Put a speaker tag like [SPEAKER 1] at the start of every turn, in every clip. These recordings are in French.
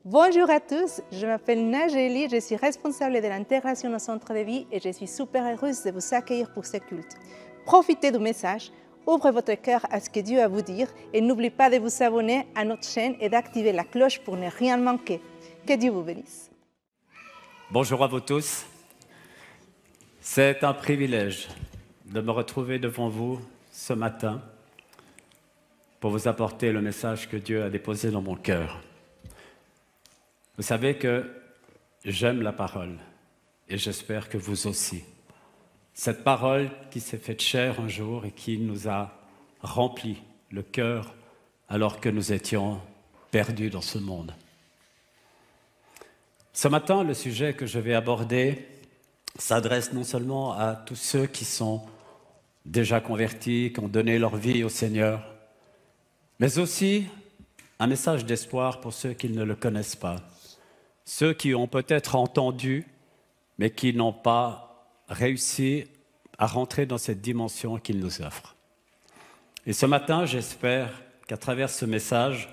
[SPEAKER 1] Bonjour à tous, je m'appelle Nageli, je suis responsable de l'intégration au centre de vie et je suis super heureuse de vous accueillir pour ce culte. Profitez du message, ouvrez votre cœur à ce que Dieu a à vous dire et n'oubliez pas de vous abonner à notre chaîne et d'activer la cloche pour ne rien manquer. Que Dieu vous bénisse.
[SPEAKER 2] Bonjour à vous tous. C'est un privilège de me retrouver devant vous ce matin pour vous apporter le message que Dieu a déposé dans mon cœur. Vous savez que j'aime la parole et j'espère que vous aussi. Cette parole qui s'est faite chair un jour et qui nous a rempli le cœur alors que nous étions perdus dans ce monde. Ce matin, le sujet que je vais aborder s'adresse non seulement à tous ceux qui sont déjà convertis, qui ont donné leur vie au Seigneur, mais aussi un message d'espoir pour ceux qui ne le connaissent pas. Ceux qui ont peut-être entendu, mais qui n'ont pas réussi à rentrer dans cette dimension qu'il nous offre. Et ce matin, j'espère qu'à travers ce message,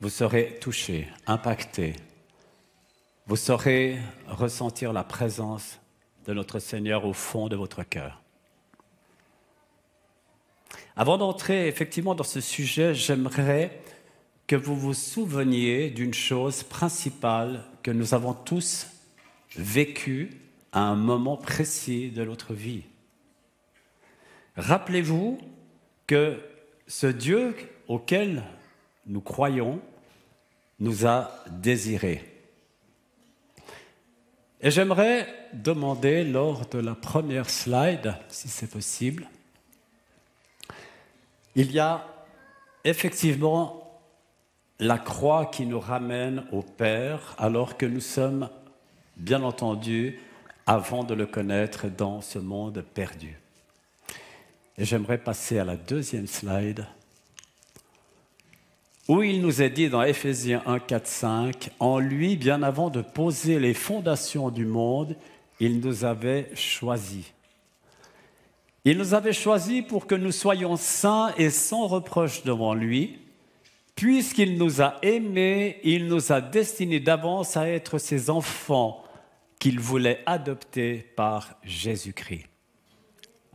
[SPEAKER 2] vous serez touchés, impactés. Vous saurez ressentir la présence de notre Seigneur au fond de votre cœur. Avant d'entrer effectivement dans ce sujet, j'aimerais que vous vous souveniez d'une chose principale que nous avons tous vécue à un moment précis de notre vie. Rappelez-vous que ce Dieu auquel nous croyons nous a désirés. Et j'aimerais demander lors de la première slide, si c'est possible, il y a effectivement la croix qui nous ramène au Père, alors que nous sommes, bien entendu, avant de le connaître dans ce monde perdu. Et j'aimerais passer à la deuxième slide, où il nous est dit dans Éphésiens 1, 4, 5, « En lui, bien avant de poser les fondations du monde, il nous avait choisis. » Il nous avait choisis pour que nous soyons saints et sans reproche devant lui. Puisqu'il nous a aimés, il nous a destinés d'avance à être ses enfants qu'il voulait adopter par Jésus-Christ.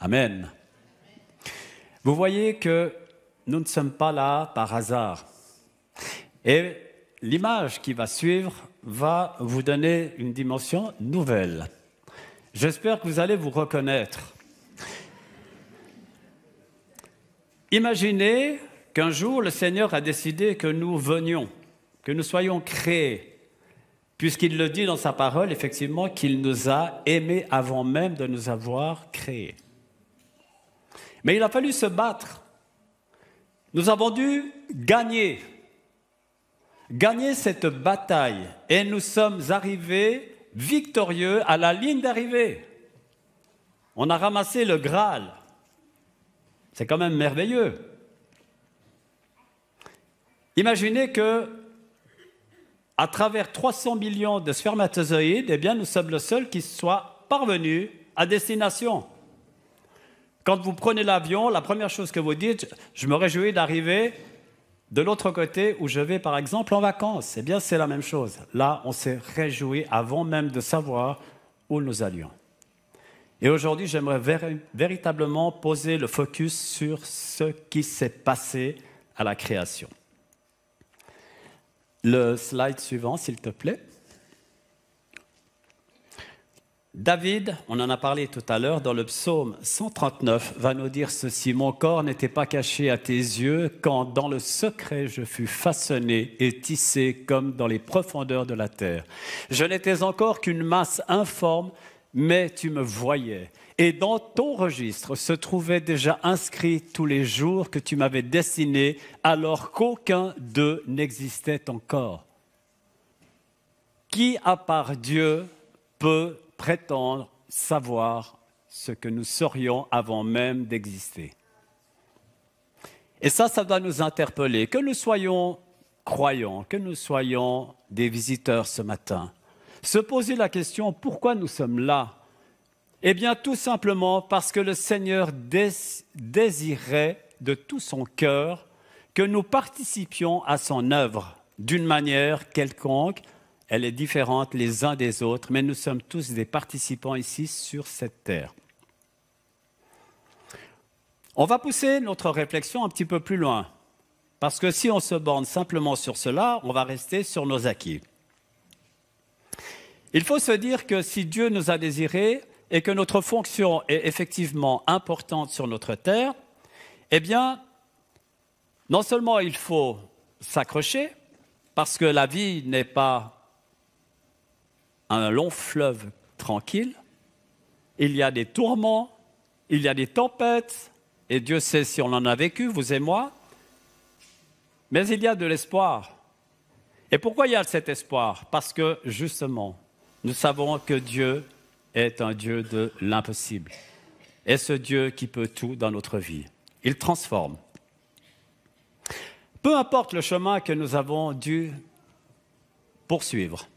[SPEAKER 2] Amen. Vous voyez que nous ne sommes pas là par hasard. Et l'image qui va suivre va vous donner une dimension nouvelle. J'espère que vous allez vous reconnaître. Imaginez qu'un jour, le Seigneur a décidé que nous venions, que nous soyons créés, puisqu'il le dit dans sa parole, effectivement, qu'il nous a aimés avant même de nous avoir créés. Mais il a fallu se battre. Nous avons dû gagner cette bataille, et nous sommes arrivés victorieux à la ligne d'arrivée. On a ramassé le Graal. C'est quand même merveilleux. Imaginez que, à travers 300 millions de spermatozoïdes, eh bien, nous sommes le seul qui soit parvenu à destination. Quand vous prenez l'avion, la première chose que vous dites, je me réjouis d'arriver de l'autre côté où je vais, par exemple, en vacances. Eh bien, c'est la même chose. Là, on s'est réjoui avant même de savoir où nous allions. Et aujourd'hui, j'aimerais véritablement poser le focus sur ce qui s'est passé à la création. Le slide suivant, s'il te plaît. David, on en a parlé tout à l'heure, dans le psaume 139, va nous dire ceci. « Mon corps n'était pas caché à tes yeux quand dans le secret je fus façonné et tissé comme dans les profondeurs de la terre. Je n'étais encore qu'une masse informe, mais tu me voyais. Et dans ton registre se trouvaient déjà inscrits tous les jours que tu m'avais destinés, alors qu'aucun d'eux n'existait encore. Qui, à part Dieu, peut prétendre savoir ce que nous serions avant même d'exister? Et ça doit nous interpeller. Que nous soyons croyants, que nous soyons des visiteurs ce matin, se poser la question, pourquoi nous sommes là? Eh bien, tout simplement parce que le Seigneur désirait de tout son cœur que nous participions à son œuvre d'une manière quelconque. Elle est différente les uns des autres, mais nous sommes tous des participants ici sur cette terre. On va pousser notre réflexion un petit peu plus loin, parce que si on se borne simplement sur cela, on va rester sur nos acquis. Il faut se dire que si Dieu nous a désirés et que notre fonction est effectivement importante sur notre terre, eh bien, non seulement il faut s'accrocher, parce que la vie n'est pas un long fleuve tranquille, il y a des tourments, il y a des tempêtes, et Dieu sait si on en a vécu, vous et moi, mais il y a de l'espoir. Et pourquoi il y a cet espoir? Parce que, justement, nous savons que Dieu est un Dieu de l'impossible. Et ce Dieu qui peut tout dans notre vie. Il transforme. Peu importe le chemin que nous avons dû poursuivre,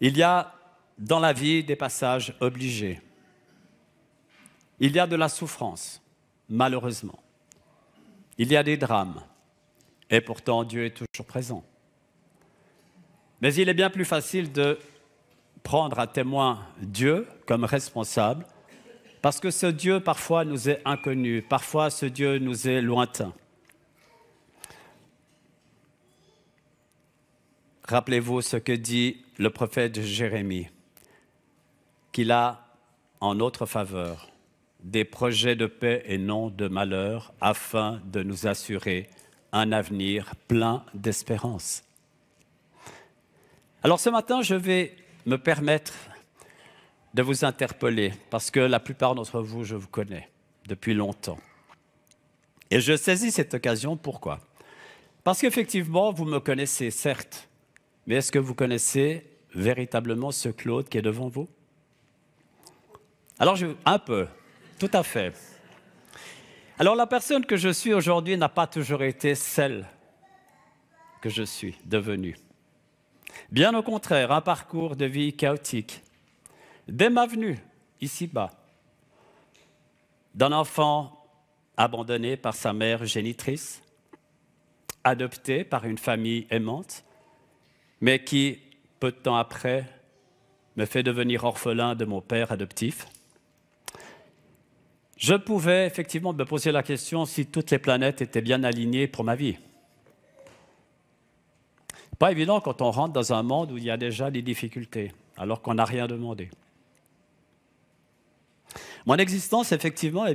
[SPEAKER 2] il y a dans la vie des passages obligés. Il y a de la souffrance, malheureusement. Il y a des drames. Et pourtant, Dieu est toujours présent. Mais il est bien plus facile de prendre à témoin Dieu comme responsable, parce que ce Dieu, parfois, nous est inconnu. Parfois, ce Dieu nous est lointain. Rappelez-vous ce que dit le prophète Jérémie, qu'il a en notre faveur des projets de paix et non de malheur, afin de nous assurer un avenir plein d'espérance. Alors ce matin, je vais me permettre de vous interpeller, parce que la plupart d'entre vous, je vous connais depuis longtemps. Et je saisis cette occasion, pourquoi? Parce qu'effectivement, vous me connaissez, certes, mais est-ce que vous connaissez véritablement ce Claude qui est devant vous? Alors, un peu, tout à fait. Alors, la personne que je suis aujourd'hui n'a pas toujours été celle que je suis devenue. Bien au contraire, un parcours de vie chaotique. Dès ma venue, ici-bas, d'un enfant abandonné par sa mère génitrice, adopté par une famille aimante, mais qui, peu de temps après, me fait devenir orphelin de mon père adoptif. Je pouvais effectivement me poser la question si toutes les planètes étaient bien alignées pour ma vie. Pas évident quand on rentre dans un monde où il y a déjà des difficultés, alors qu'on n'a rien demandé. Mon existence, effectivement,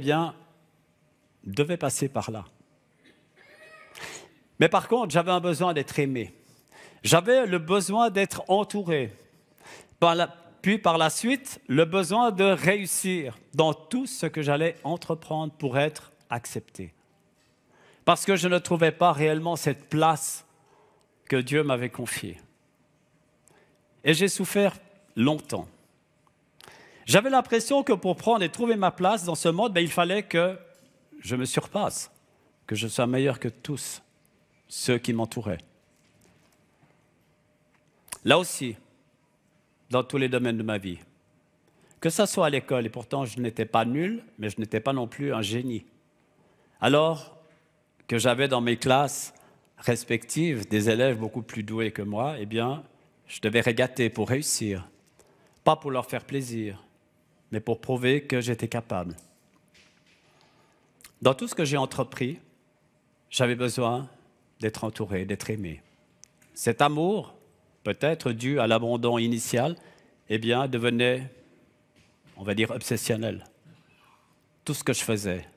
[SPEAKER 2] devait passer par là. Mais par contre, j'avais un besoin d'être aimé. J'avais le besoin d'être entouré. Puis par la suite, le besoin de réussir dans tout ce que j'allais entreprendre pour être accepté. Parce que je ne trouvais pas réellement cette place que Dieu m'avait confiée. Et j'ai souffert longtemps. J'avais l'impression que pour prendre et trouver ma place dans ce monde, il fallait que je me surpasse, que je sois meilleur que tous ceux qui m'entouraient. Là aussi, dans tous les domaines de ma vie, que ce soit à l'école, et pourtant je n'étais pas nul, mais je n'étais pas non plus un génie. Alors que j'avais dans mes classes respectives des élèves beaucoup plus doués que moi, je devais régater pour réussir, pas pour leur faire plaisir, mais pour prouver que j'étais capable. Dans tout ce que j'ai entrepris, j'avais besoin d'être entouré, d'être aimé. Cet amour, peut-être dû à l'abandon initial, devenait, on va dire, obsessionnel. Tout ce que je faisais,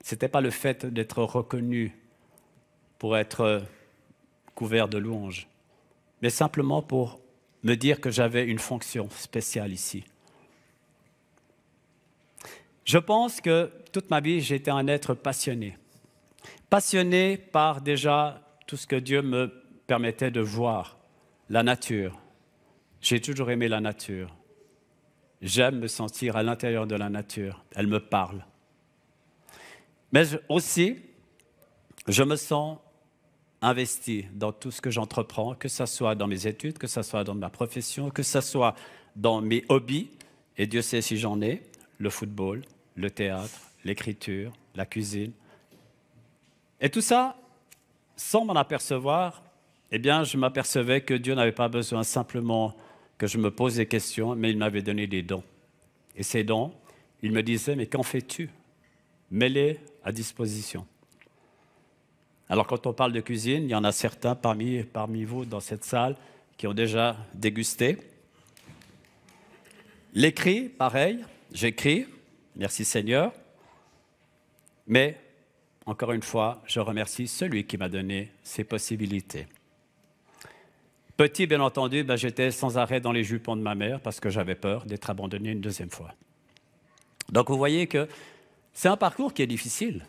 [SPEAKER 2] ce n'était pas le fait d'être reconnu pour être couvert de louanges, mais simplement pour me dire que j'avais une fonction spéciale ici. Je pense que toute ma vie, j'ai été un être passionné. Passionné par déjà tout ce que Dieu me permettait de voir, la nature. J'ai toujours aimé la nature. J'aime me sentir à l'intérieur de la nature. Elle me parle. Mais aussi, je me sens investi dans tout ce que j'entreprends, que ce soit dans mes études, que ce soit dans ma profession, que ce soit dans mes hobbies, et Dieu sait si j'en ai, le football, le théâtre, l'écriture, la cuisine. Et tout ça, sans m'en apercevoir, eh bien, je m'apercevais que Dieu n'avait pas besoin simplement que je me pose des questions, mais il m'avait donné des dons. Et ces dons, il me disait, mais qu'en fais-tu? Mets-les à disposition. Alors, quand on parle de cuisine, il y en a certains parmi vous dans cette salle qui ont déjà dégusté. L'écrit, pareil, j'écris, merci Seigneur, mais encore une fois, je remercie celui qui m'a donné ces possibilités. Petit, bien entendu, j'étais sans arrêt dans les jupons de ma mère parce que j'avais peur d'être abandonné une deuxième fois. Donc vous voyez que c'est un parcours qui est difficile.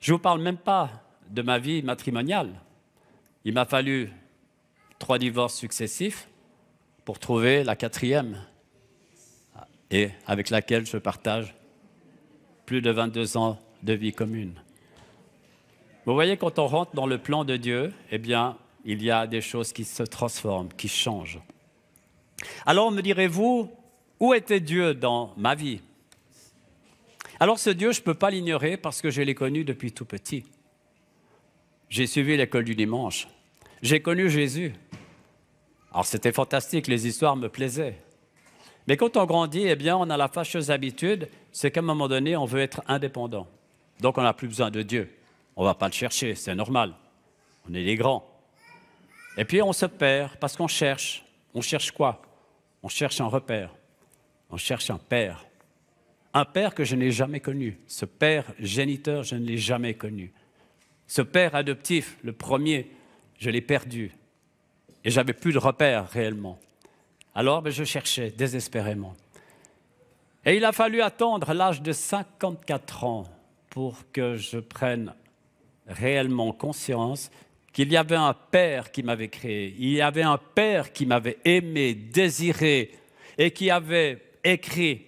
[SPEAKER 2] Je ne vous parle même pas de ma vie matrimoniale. Il m'a fallu 3 divorces successifs pour trouver la 4e et avec laquelle je partage plus de 22 ans de vie commune. Vous voyez, quand on rentre dans le plan de Dieu, eh bien, il y a des choses qui se transforment, qui changent. Alors me direz-vous, où était Dieu dans ma vie? Alors ce Dieu, je ne peux pas l'ignorer parce que je l'ai connu depuis tout petit. J'ai suivi l'école du dimanche. J'ai connu Jésus. Alors c'était fantastique, les histoires me plaisaient. Mais quand on grandit, eh bien, on a la fâcheuse habitude, c'est qu'à un moment donné, on veut être indépendant. Donc on n'a plus besoin de Dieu. On ne va pas le chercher, c'est normal. On est les grands. Et puis on se perd parce qu'on cherche. On cherche quoi? On cherche un repère. On cherche un père. Un père que je n'ai jamais connu. Ce père géniteur, je ne l'ai jamais connu. Ce père adoptif, le premier, je l'ai perdu. Et je n'avais plus de repère réellement. Alors je cherchais désespérément. Et il a fallu attendre l'âge de 54 ans pour que je prenne réellement conscience qu'il y avait un Père qui m'avait créé, il y avait un Père qui m'avait aimé, désiré et qui avait écrit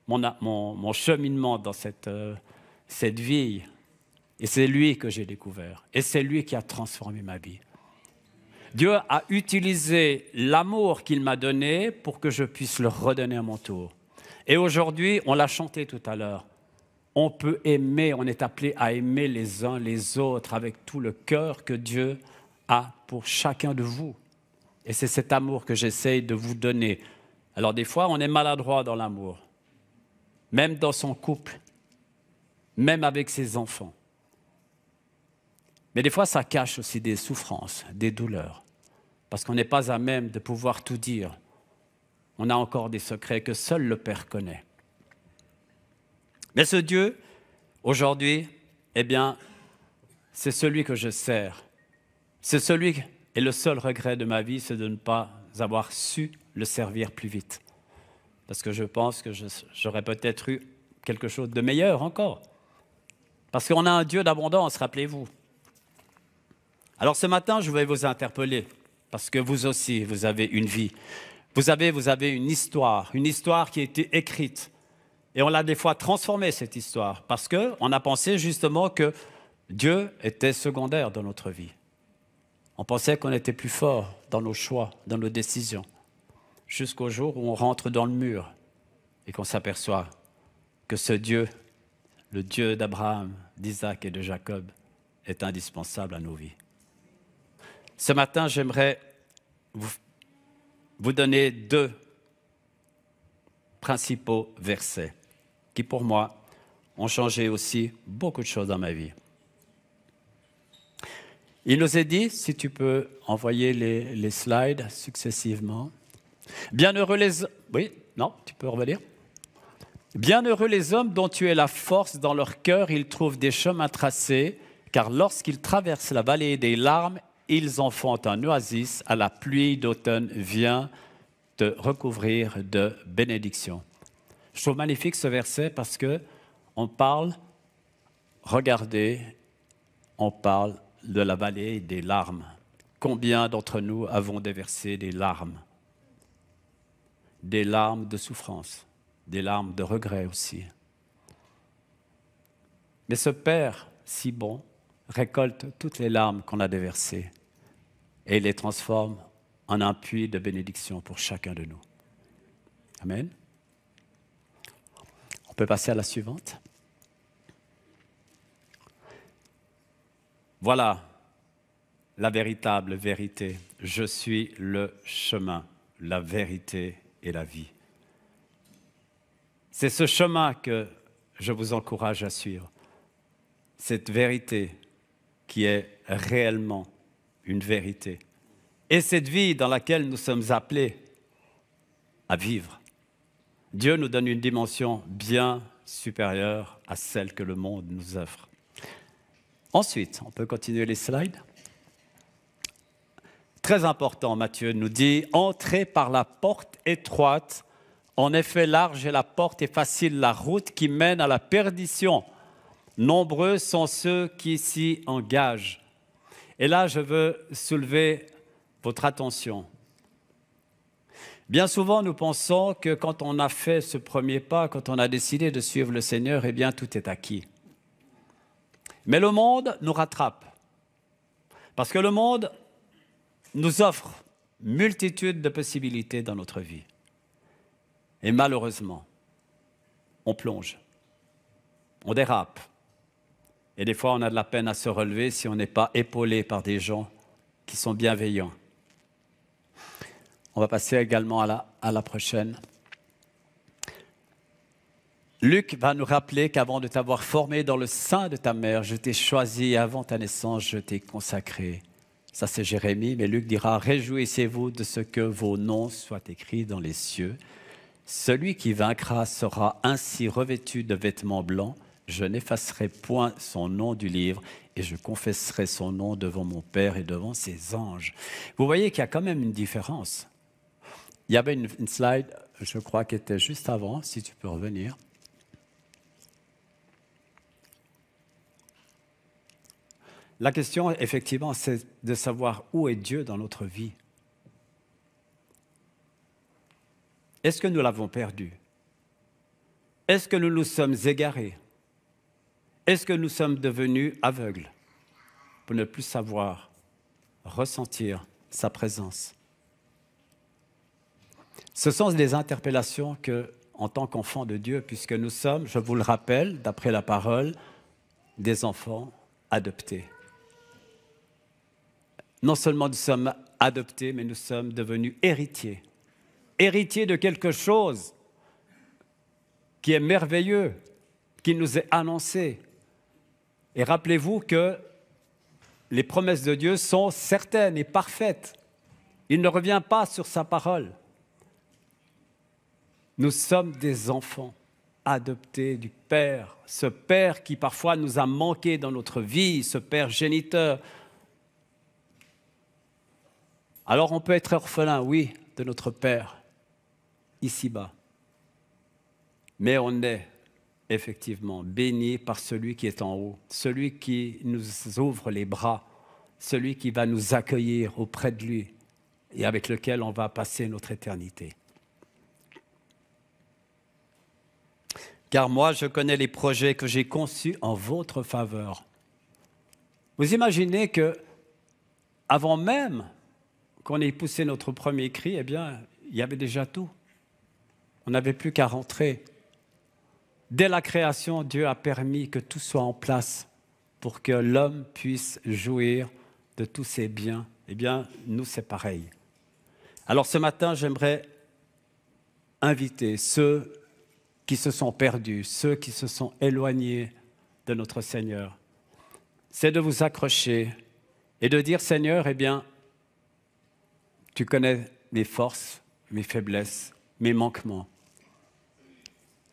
[SPEAKER 2] mon cheminement dans cette vie. Et c'est lui que j'ai découvert et c'est lui qui a transformé ma vie. Dieu a utilisé l'amour qu'il m'a donné pour que je puisse le redonner à mon tour. Et aujourd'hui, on l'a chanté tout à l'heure, on peut aimer, on est appelé à aimer les uns les autres avec tout le cœur que Dieu a pour chacun de vous. Et c'est cet amour que j'essaye de vous donner. Alors des fois, on est maladroit dans l'amour, même dans son couple, même avec ses enfants. Mais des fois, ça cache aussi des souffrances, des douleurs, parce qu'on n'est pas à même de pouvoir tout dire. On a encore des secrets que seul le Père connaît. Mais ce Dieu, aujourd'hui, eh bien, c'est celui que je sers. C'est celui, et le seul regret de ma vie, c'est de ne pas avoir su le servir plus vite. Parce que je pense que j'aurais peut-être eu quelque chose de meilleur encore. Parce qu'on a un Dieu d'abondance, rappelez-vous. Alors ce matin, je vais vous interpeller, parce que vous aussi, vous avez une vie. Vous avez une histoire qui a été écrite. Et on l'a des fois transformée, cette histoire, parce qu'on a pensé justement que Dieu était secondaire dans notre vie. On pensait qu'on était plus fort dans nos choix, dans nos décisions, jusqu'au jour où on rentre dans le mur et qu'on s'aperçoit que ce Dieu, le Dieu d'Abraham, d'Isaac et de Jacob, est indispensable à nos vies. Ce matin, j'aimerais vous donner 2 principaux versets qui, pour moi, ont changé aussi beaucoup de choses dans ma vie. Il nous est dit, si tu peux envoyer les slides successivement. Bienheureux les... Oui, non, tu peux revenir. Bienheureux les hommes dont tu es la force dans leur cœur, ils trouvent des chemins tracés, car lorsqu'ils traversent la vallée des larmes, ils en font un oasis, à la pluie d'automne vient te recouvrir de bénédictions. Je trouve magnifique ce verset parce qu'on parle, regardez, on parle de la vallée des larmes. Combien d'entre nous avons déversé des larmes de souffrance, des larmes de regret aussi. Mais ce Père si bon récolte toutes les larmes qu'on a déversées et les transforme en un puits de bénédiction pour chacun de nous. Amen. On peut passer à la suivante. Voilà la véritable vérité. Je suis le chemin, la vérité et la vie. C'est ce chemin que je vous encourage à suivre. Cette vérité qui est réellement une vérité. Et cette vie dans laquelle nous sommes appelés à vivre. Dieu nous donne une dimension bien supérieure à celle que le monde nous offre. Ensuite, on peut continuer les slides. Très important, Matthieu nous dit « Entrez par la porte étroite, en effet large est la porte et facile la route qui mène à la perdition. Nombreux sont ceux qui s'y engagent. » Et là, je veux soulever votre attention. Bien souvent, nous pensons que quand on a fait ce premier pas, quand on a décidé de suivre le Seigneur, eh bien, tout est acquis. Mais le monde nous rattrape. Parce que le monde nous offre multitude de possibilités dans notre vie. Et malheureusement, on plonge, on dérape. Et des fois, on a de la peine à se relever si on n'est pas épaulé par des gens qui sont bienveillants. On va passer également à la prochaine. Luc va nous rappeler qu'avant de t'avoir formé dans le sein de ta mère, je t'ai choisi et avant ta naissance, je t'ai consacré. Ça, c'est Jérémie, mais Luc dira « Réjouissez-vous de ce que vos noms soient écrits dans les cieux. Celui qui vaincra sera ainsi revêtu de vêtements blancs. Je n'effacerai point son nom du livre et je confesserai son nom devant mon Père et devant ses anges. » Vous voyez qu'il y a quand même une différence. Il y avait une slide, je crois, qui était juste avant, si tu peux revenir. La question, effectivement, c'est de savoir où est Dieu dans notre vie. Est-ce que nous l'avons perdu? Est-ce que nous nous sommes égarés? Est-ce que nous sommes devenus aveugles pour ne plus savoir ressentir sa présence? Ce sont des interpellations que, en tant qu'enfants de Dieu, puisque nous sommes, je vous le rappelle, d'après la parole, des enfants adoptés. Non seulement nous sommes adoptés, mais nous sommes devenus héritiers. Héritiers de quelque chose qui est merveilleux, qui nous est annoncé. Et rappelez-vous que les promesses de Dieu sont certaines et parfaites. Il ne revient pas sur sa parole. Nous sommes des enfants adoptés du Père, ce Père qui parfois nous a manqué dans notre vie, ce Père géniteur. Alors on peut être orphelin, oui, de notre Père, ici-bas. Mais on est effectivement béni par celui qui est en haut, celui qui nous ouvre les bras, celui qui va nous accueillir auprès de lui et avec lequel on va passer notre éternité. Car moi, je connais les projets que j'ai conçus en votre faveur. Vous imaginez que, avant même qu'on ait poussé notre premier cri, eh bien, il y avait déjà tout. On n'avait plus qu'à rentrer. Dès la création, Dieu a permis que tout soit en place pour que l'homme puisse jouir de tous ses biens. Eh bien, nous, c'est pareil. Alors, ce matin, j'aimerais inviter ceux qui se sont perdus, ceux qui se sont éloignés de notre Seigneur. C'est de vous accrocher et de dire, Seigneur, eh bien, tu connais mes forces, mes faiblesses, mes manquements.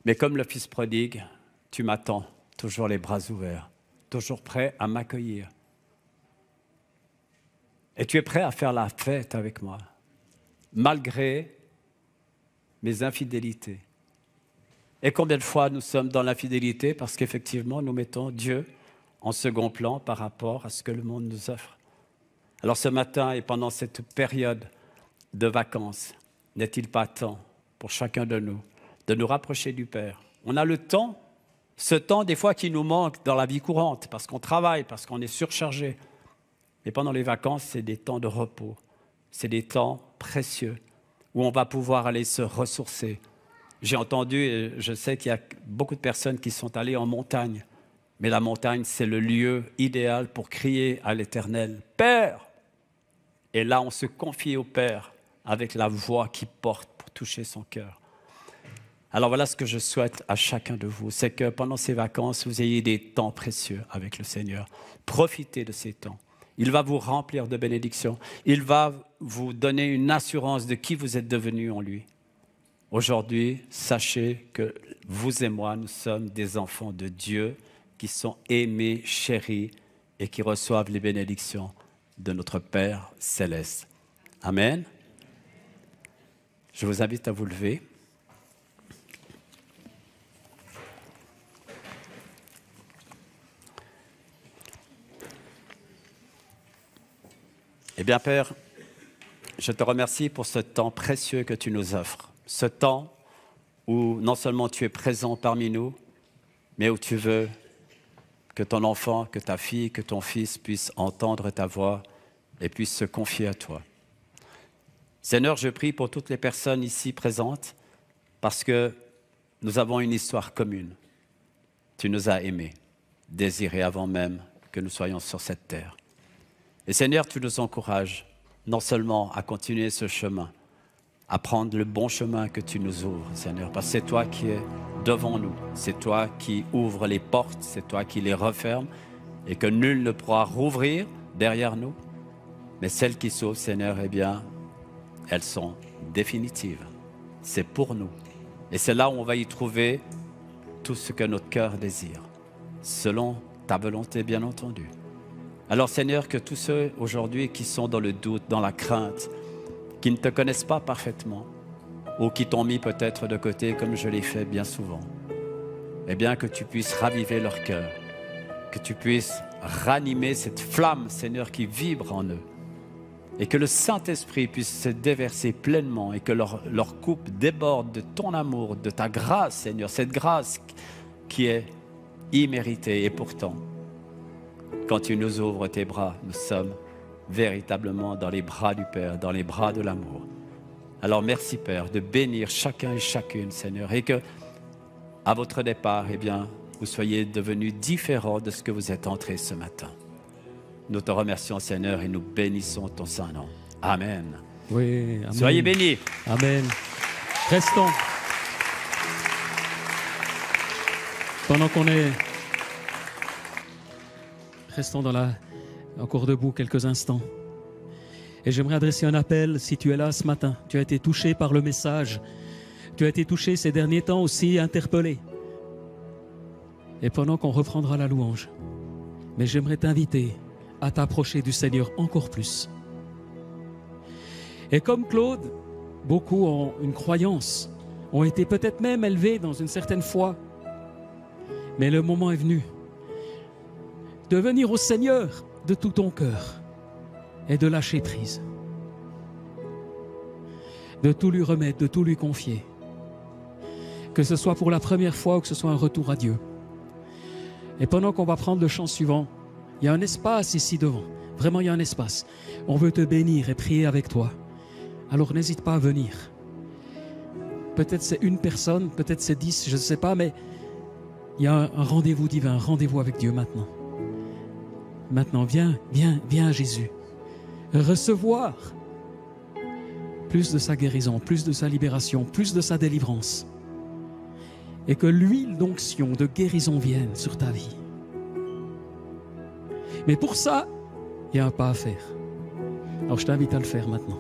[SPEAKER 2] Mais comme le Fils prodigue, tu m'attends, toujours les bras ouverts, toujours prêt à m'accueillir. Et tu es prêt à faire la fête avec moi, malgré mes infidélités. Et combien de fois nous sommes dans l'infidélité parce qu'effectivement, nous mettons Dieu en second plan par rapport à ce que le monde nous offre. Alors ce matin et pendant cette période de vacances, n'est-il pas temps pour chacun de nous rapprocher du Père? On a le temps, ce temps des fois qui nous manque dans la vie courante, parce qu'on travaille, parce qu'on est surchargé. Mais pendant les vacances, c'est des temps de repos, c'est des temps précieux où on va pouvoir aller se ressourcer. J'ai entendu, et je sais qu'il y a beaucoup de personnes qui sont allées en montagne, mais la montagne, c'est le lieu idéal pour crier à l'Éternel. « Père, Et là, on se confie au Père avec la voix qui porte pour toucher son cœur. Alors voilà ce que je souhaite à chacun de vous, c'est que pendant ces vacances, vous ayez des temps précieux avec le Seigneur. Profitez de ces temps. Il va vous remplir de bénédictions. Il va vous donner une assurance de qui vous êtes devenu en lui. Aujourd'hui, sachez que vous et moi, nous sommes des enfants de Dieu qui sont aimés, chéris et qui reçoivent les bénédictions de notre Père céleste. Amen. Je vous invite à vous lever. Eh bien, Père, je te remercie pour ce temps précieux que tu nous offres. Ce temps où non seulement tu es présent parmi nous, mais où tu veux que ton enfant, que ta fille, que ton fils puissent entendre ta voix et puissent se confier à toi. Seigneur, je prie pour toutes les personnes ici présentes parce que nous avons une histoire commune. Tu nous as aimés, désirés avant même que nous soyons sur cette terre. Et Seigneur, tu nous encourages non seulement à continuer ce chemin, à prendre le bon chemin que tu nous ouvres, Seigneur, parce que c'est toi qui es devant nous, c'est toi qui ouvres les portes, c'est toi qui les refermes et que nul ne pourra rouvrir derrière nous. Mais celles qui s'ouvrent, Seigneur, eh bien, elles sont définitives. C'est pour nous. Et c'est là où on va y trouver tout ce que notre cœur désire, selon ta volonté, bien entendu. Alors, Seigneur, que tous ceux aujourd'hui qui sont dans le doute, dans la crainte, qui ne te connaissent pas parfaitement, ou qui t'ont mis peut-être de côté, comme je l'ai fait bien souvent, eh bien, que tu puisses raviver leur cœur, que tu puisses ranimer cette flamme, Seigneur, qui vibre en eux, et que le Saint-Esprit puisse se déverser pleinement et que leur coupe déborde de ton amour, de ta grâce, Seigneur, cette grâce qui est imméritée. Et pourtant, quand tu nous ouvres tes bras, nous sommes véritablement dans les bras du Père, dans les bras de l'amour. Alors merci, Père, de bénir chacun et chacune, Seigneur, et que, à votre départ, eh bien, vous soyez devenus différents de ce que vous êtes entrés ce matin. Nous te remercions, Seigneur, et nous bénissons ton saint nom. Amen.
[SPEAKER 3] Oui, amen.
[SPEAKER 2] Soyez bénis.
[SPEAKER 3] Amen. Restons. Pendant qu'on est... Restons encore debout quelques instants. Et j'aimerais adresser un appel, si tu es là ce matin, tu as été touché par le message, tu as été touché ces derniers temps aussi, interpellé. Et pendant qu'on reprendra la louange, mais j'aimerais t'inviter à t'approcher du Seigneur encore plus. Et comme Claude, beaucoup ont une croyance, ont été peut-être même élevés dans une certaine foi, mais le moment est venu de venir au Seigneur de tout ton cœur et de lâcher prise, de tout lui remettre, de tout lui confier, que ce soit pour la première fois ou que ce soit un retour à Dieu. Et pendant qu'on va prendre le chant suivant, il y a un espace ici devant, vraiment il y a un espace. On veut te bénir et prier avec toi. Alors n'hésite pas à venir. Peut-être c'est une personne, peut-être c'est 10, je ne sais pas, mais il y a un rendez-vous divin, un rendez-vous avec Dieu maintenant. Maintenant, viens à Jésus. Recevoir plus de sa guérison, plus de sa libération, plus de sa délivrance. Et que l'huile d'onction, de guérison vienne sur ta vie. Mais pour ça, il y a un pas à faire. Alors je t'invite à le faire maintenant.